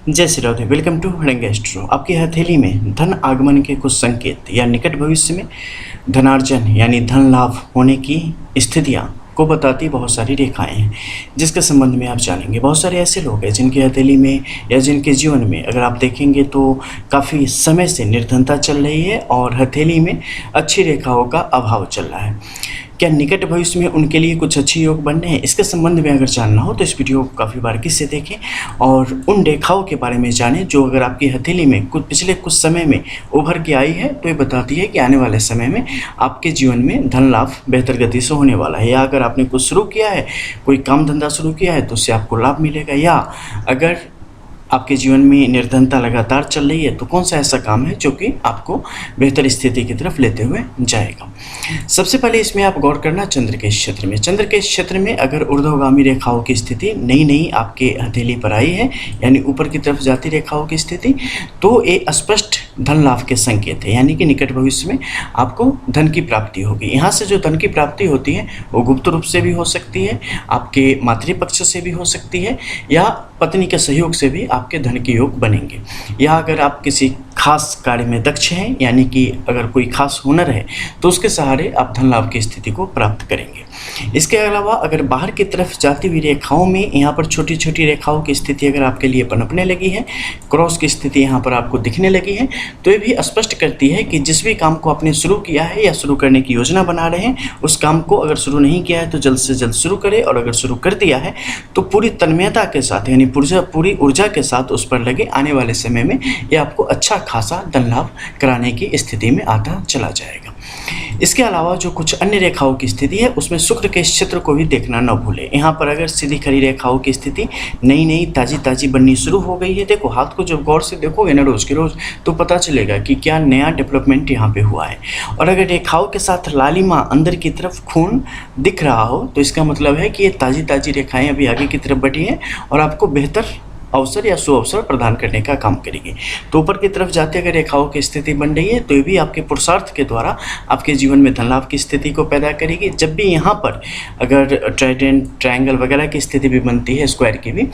जय Shri Radhe. Welcome to हड़ंगेस्ट्रो। आपकी हथेली में धन आगमन के कुछ संकेत या निकट भविष्य में धनार्जन यानी धन लाभ होने की स्थितियाँ को बताती बहुत सारी रेखाएं हैं, जिसके संबंध में आप जानेंगे। बहुत सारे ऐसे लोग हैं जिनकी हथेली में या जिनके जीवन में अगर आप देखेंगे तो काफ़ी समय से निर्धनता चल रही है और हथेली में अच्छी रेखाओं का अभाव चल रहा है। क्या निकट भविष्य में उनके लिए कुछ अच्छे योग बनने हैं, इसके संबंध में अगर जानना हो तो इस वीडियो को काफ़ी बारीकी से देखें और उन रेखाओं के बारे में जानें जो अगर आपकी हथेली में पिछले कुछ समय में उभर के आई है तो ये बताती है कि आने वाले समय में आपके जीवन में धन लाभ बेहतर गति से होने वाला है। या अगर आपने कुछ शुरू किया है, कोई काम धंधा शुरू किया है तो उससे आपको लाभ मिलेगा। या अगर आपके जीवन में निर्धनता लगातार चल रही है तो कौन सा ऐसा काम है जो कि आपको बेहतर स्थिति की तरफ लेते हुए जाएगा। सबसे पहले इसमें आप गौर करना चंद्र के क्षेत्र में। चंद्र के क्षेत्र में अगर ऊर्ध्वगामी रेखाओं की स्थिति नई आपके हथेली पर आई है, यानी ऊपर की तरफ जाती रेखाओं की स्थिति, तो ये स्पष्ट धन लाभ के संकेत है, यानी कि निकट भविष्य में आपको धन की प्राप्ति होगी। यहाँ से जो धन की प्राप्ति होती है वो गुप्त रूप से भी हो सकती है, आपके मातृपक्ष से भी हो सकती है, या पत्नी के सहयोग से भी आपके धन के योग बनेंगे। या अगर आप किसी खास कार्य में दक्ष हैं, यानी कि अगर कोई खास हुनर है तो उसके सहारे आप धन लाभ की स्थिति को प्राप्त करेंगे। इसके अलावा अगर बाहर की तरफ जाती हुई रेखाओं में यहाँ पर छोटी छोटी रेखाओं की स्थिति अगर आपके लिए पनपने लगी है, क्रॉस की स्थिति यहाँ पर आपको दिखने लगी है, तो ये भी स्पष्ट करती है कि जिस भी काम को आपने शुरू किया है या शुरू करने की योजना बना रहे हैं, उस काम को अगर शुरू नहीं किया है तो जल्द से जल्द शुरू करें, और अगर शुरू कर दिया है तो पूरी तन्मयता के साथ यानी पूरी ऊर्जा के साथ उस पर लगे। आने वाले समय में ये आपको अच्छा खासा धन लाभ कराने की स्थिति में आता चला जाएगा। इसके अलावा जो कुछ अन्य रेखाओं की स्थिति है उसमें शुक्र के क्षेत्र को भी देखना न भूलें। यहाँ पर अगर सीधी खड़ी रेखाओं की स्थिति नई ताज़ी बननी शुरू हो गई है, देखो हाथ को जब गौर से देखोगे ना रोज़ के रोज़ तो पता चलेगा कि क्या नया डेवलपमेंट यहाँ पे हुआ है। और अगर रेखाओं के साथ लालिमा अंदर की तरफ खून दिख रहा हो तो इसका मतलब है कि ये ताज़ी रेखाएँ अभी आगे की तरफ बढ़ी हैं और आपको बेहतर अवसर या सुअवसर प्रदान करने का काम करेगी। तो ऊपर की तरफ जाते अगर रेखाओं की स्थिति बन रही है तो ये भी आपके पुरुषार्थ के द्वारा आपके जीवन में धन लाभ की स्थिति को पैदा करेगी। जब भी यहाँ पर अगर ट्राइडेंट, ट्रायंगल वगैरह की स्थिति भी बनती है, स्क्वायर की भी,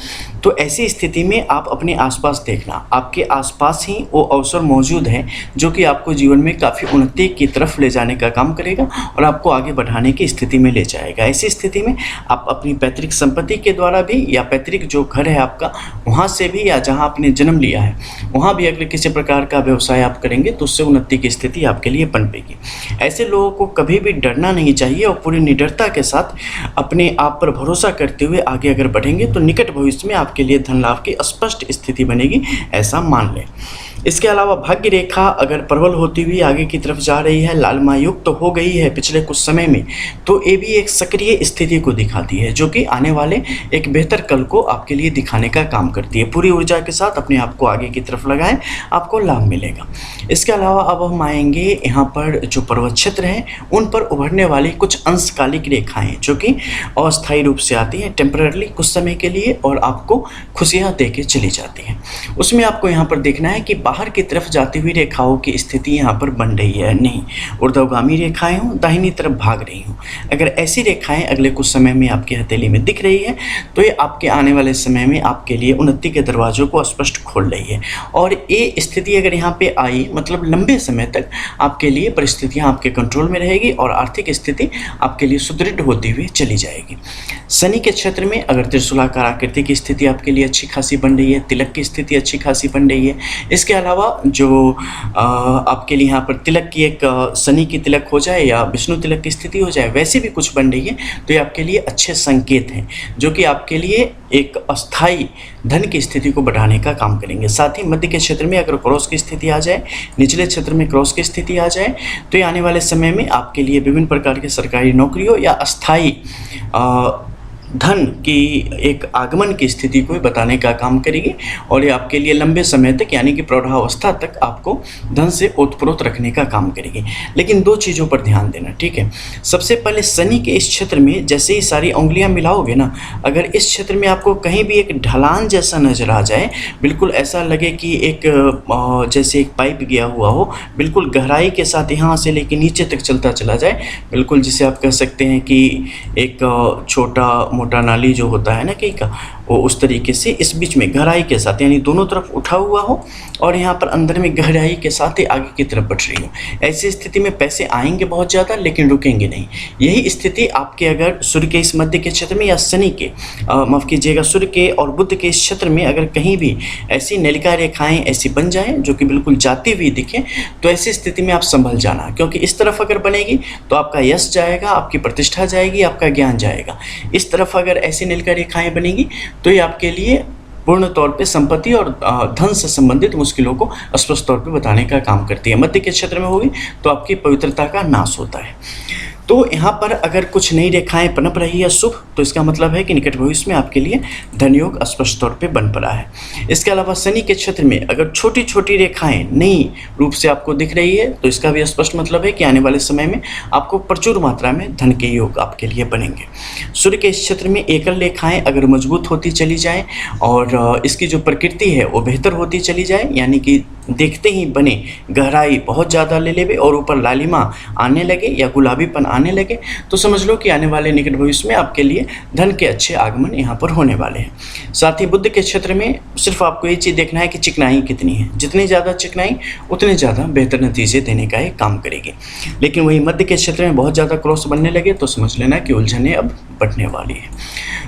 तो ऐसी स्थिति में आप अपने आसपास देखना, आपके आसपास ही वो अवसर मौजूद है जो कि आपको जीवन में काफ़ी उन्नति की तरफ ले जाने का काम करेगा और आपको आगे बढ़ाने की स्थिति में ले जाएगा। ऐसी स्थिति में आप अपनी पैतृक संपत्ति के द्वारा भी या पैतृक जो घर है आपका वहाँ से भी, या जहाँ आपने जन्म लिया है वहाँ भी अगर किसी प्रकार का व्यवसाय आप करेंगे तो उससे उन्नति की स्थिति आपके लिए पनपेगी। ऐसे लोगों को कभी भी डरना नहीं चाहिए और पूरी निडरता के साथ अपने आप पर भरोसा करते हुए आगे अगर बढ़ेंगे तो निकट भविष्य में आपके लिए धन लाभ की स्पष्ट स्थिति बनेगी, ऐसा मान लें। इसके अलावा भाग्य रेखा अगर प्रबल होती हुई आगे की तरफ जा रही है, लालिमा युक्त तो हो गई है पिछले कुछ समय में, तो ये भी एक सक्रिय स्थिति को दिखाती है जो कि आने वाले एक बेहतर कल को आपके लिए दिखाने का काम करती है। पूरी ऊर्जा के साथ अपने आप को आगे की तरफ लगाएं, आपको लाभ मिलेगा। इसके अलावा अब हम आएंगे यहाँ पर जो पर्वत क्षेत्र हैं उन पर उभरने वाली कुछ अंशकालिक रेखाएँ जो कि अस्थायी रूप से आती हैं, टेम्पररली कुछ समय के लिए, और आपको खुशियाँ दे के चली जाती हैं। उसमें आपको यहाँ पर देखना है कि बाहर की तरफ जाती हुई रेखाओं की स्थिति यहाँ पर बन रही है, नहीं ऊर्ध्वगामी रेखाएं हों, दाहिनी तरफ भाग रही हों। अगर ऐसी रेखाएं अगले कुछ समय में आपकी हथेली में दिख रही है तो ये आपके आने वाले समय में आपके लिए उन्नति के दरवाजों को स्पष्ट खोल रही है। और ये स्थिति अगर यहाँ पे आई मतलब लंबे समय तक आपके लिए परिस्थितियाँ आपके कंट्रोल में रहेगी और आर्थिक स्थिति आपके लिए सुदृढ़ होती हुई चली जाएगी। शनि के क्षेत्र में अगर त्रिशूलाकार आकृति की स्थिति आपके लिए अच्छी खासी बन रही है, तिलक की स्थिति अच्छी खासी बन रही है, इसके अलावा जो आपके लिए यहाँ पर तिलक की एक शनि की तिलक हो जाए या विष्णु तिलक की स्थिति हो जाए, वैसे भी कुछ बन रही है, तो ये आपके लिए अच्छे संकेत हैं जो कि आपके लिए एक अस्थाई धन की स्थिति को बढ़ाने का काम करेंगे। साथ ही मध्य के क्षेत्र में अगर क्रॉस की स्थिति आ जाए, निचले क्षेत्र में क्रॉस की स्थिति आ जाए, तो ये आने वाले समय में आपके लिए विभिन्न प्रकार के सरकारी नौकरियों या अस्थाई धन की एक आगमन की स्थिति को बताने का काम करेगी और ये आपके लिए लंबे समय तक यानी कि प्रौढ़ावस्था तक आपको धन से ओतप्रोत रखने का काम करेगी। लेकिन दो चीज़ों पर ध्यान देना, ठीक है। सबसे पहले शनि के इस क्षेत्र में जैसे ही सारी उंगलियां मिलाओगे ना, अगर इस क्षेत्र में आपको कहीं भी एक ढलान जैसा नजर आ जाए, बिल्कुल ऐसा लगे कि एक जैसे एक पाइप गया हुआ हो, बिल्कुल गहराई के साथ यहाँ से लेके नीचे तक चलता चला जाए, बिल्कुल जिसे आप कह सकते हैं कि एक छोटा मोटा नाली जो होता है ना कहीं का, वो उस तरीके से इस बीच में गहराई के साथ, यानी दोनों तरफ उठा हुआ हो और यहाँ पर अंदर में गहराई के साथ ही आगे की तरफ बढ़ रही हो। ऐसी स्थिति में पैसे आएंगे बहुत ज़्यादा लेकिन रुकेंगे नहीं। यही स्थिति आपके अगर सूर्य के इस मध्य के क्षेत्र में या शनि के माफ़ कीजिएगा सूर्य के और बुध के इस क्षेत्र में अगर कहीं भी ऐसी नलिका रेखाएं ऐसी बन जाएं जो कि बिल्कुल जाती हुई दिखें, तो ऐसी स्थिति में आप संभल जाना, क्योंकि इस तरफ अगर बनेगी तो आपका यश जाएगा, आपकी प्रतिष्ठा जाएगी, आपका ज्ञान जाएगा। इस तरफ अगर ऐसी नलिका रेखाएं बनेगी तो ये आपके लिए पूर्ण तौर पे संपत्ति और धन से संबंधित मुश्किलों को स्पष्ट तौर पे बताने का काम करती है। मध्य के क्षेत्र में होगी तो आपकी पवित्रता का नाश होता है। तो यहाँ पर अगर कुछ नई रेखाएं पनप रही है शुभ, तो इसका मतलब है कि निकट भविष्य में आपके लिए धन योग स्पष्ट तौर पे बन पड़ा है। इसके अलावा शनि के क्षेत्र में अगर छोटी छोटी रेखाएं नई रूप से आपको दिख रही है, तो इसका भी स्पष्ट मतलब है कि आने वाले समय में आपको प्रचुर मात्रा में धन के योग आपके लिए बनेंगे। सूर्य के इस क्षेत्र में एकल रेखाएं अगर मजबूत होती चली जाएँ और इसकी जो प्रकृति है वो बेहतर होती चली जाए, यानी कि देखते ही बने गहराई बहुत ज़्यादा ले लेवे और ऊपर लालिमा आने लगे या गुलाबीपन आने लगे, तो समझ लो कि आने वाले निकट भविष्य में आपके लिए धन के अच्छे आगमन यहाँ पर होने वाले हैं। साथ ही बुध के क्षेत्र में सिर्फ आपको ये चीज़ देखना है कि चिकनाई कितनी है। जितनी ज़्यादा चिकनाई उतने ज़्यादा बेहतर नतीजे देने का एक काम करेगी। लेकिन वही मध्य के क्षेत्र में बहुत ज़्यादा क्रॉस बनने लगे तो समझ लेना कि उलझने अब बढ़ने वाली है।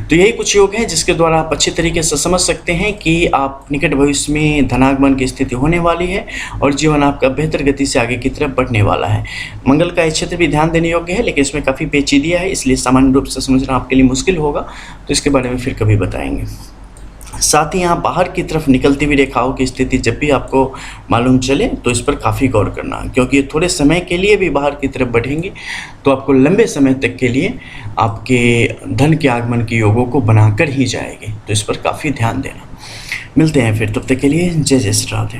तो यही कुछ योग हैं जिसके द्वारा आप अच्छे तरीके से समझ सकते हैं कि आप निकट भविष्य में धनागमन की स्थिति होने वाली है और जीवन आपका बेहतर गति से आगे की तरफ बढ़ने वाला है। मंगल का क्षेत्र भी ध्यान देने योग्य है, लेकिन इसमें काफ़ी पेचीदिया है, इसलिए सामान्य रूप से समझना आपके लिए मुश्किल होगा, तो इसके बारे में फिर कभी बताएंगे। साथ ही यहाँ बाहर की तरफ निकलती हुई रेखाओं की स्थिति जब भी आपको मालूम चले तो इस पर काफ़ी गौर करना, क्योंकि ये थोड़े समय के लिए भी बाहर की तरफ बढ़ेंगे तो आपको लंबे समय तक के लिए आपके धन के आगमन के योगों को बनाकर ही जाएंगे। तो इस पर काफ़ी ध्यान देना। मिलते हैं फिर, तब तक के लिए जय जय श्री राधे।